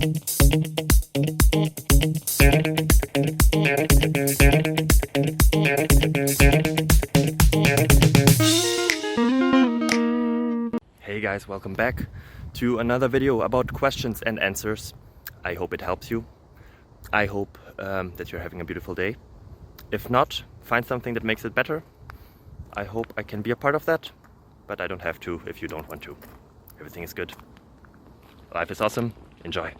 Hey guys, welcome back to another video about questions and answers. I hope it helps you. I hope that you're having a beautiful day. If not, find something that makes it better. I hope I can be a part of that, but I don't have to if you don't want to. Everything is good. Life is awesome. Enjoy.